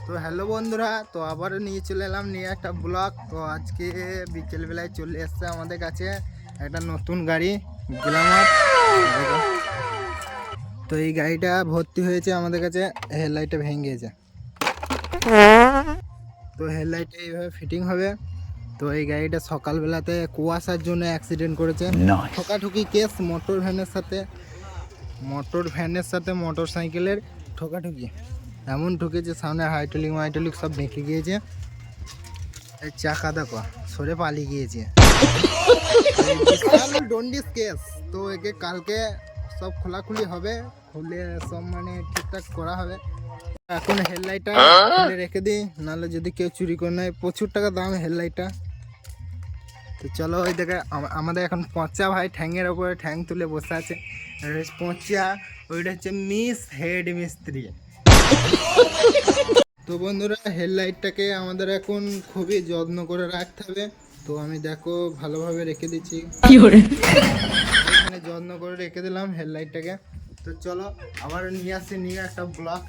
তো হ্যালো বন্ধুরা, তো আবারও নিয়ে চলে এলাম নিয়ে একটা ব্লগ। তো আজকে বিকেলবেলায় চলে এসছে আমাদের কাছে একটা নতুন গাড়ি গ্ল্যামার। তো এই গাড়িটা ভর্তি হয়েছে আমাদের কাছে, হেডলাইটটা ভেঙে গেছে। তো হেডলাইটটা এইভাবে ফিটিং হবে। তো এই গাড়িটা সকালবেলাতে কুয়াশার জন্য অ্যাক্সিডেন্ট করেছে। ঠোকাঠুকি কেস মোটর ভ্যানের সাথে মোটর সাইকেলের ঠোকাঠুকি এমন ঠুকেছে, সামনে হাইড্রোলিক সব ভেঙে গিয়েছে। এই চাকা দেখো সরে পালিয়ে গিয়েছে। ডন্ডিস কেস। তো একে কালকে সব খোলাখুলি হবে, খুলে সব মানে ঠিকঠাক করা হবে। এখন হেডলাইটটা খুলে রেখে দিই, নাহলে যদি কেউ চুরি করে নেয়। প্রচুর টাকা দাম হেডলাইটটা। তো চলো, ওই দেখে আমাদের এখন পচা ভাই ঠ্যাংয়ের ওপরে ঠ্যাং তুলে বসে আছে। পচা ওইটা হচ্ছে মিস হেড মিস্ত্রি। তো বন্ধুরা, হেডলাইটটাকে আমাদের এখন খুবই যত্ন করে রাখতে হবে। তো আমি দেখো ভালোভাবে রেখে দিচ্ছি, এখানে যত্ন করে রেখে দিলাম হেডলাইটটাকে। তো চলো আবার নিয়ে একটা ব্লগ।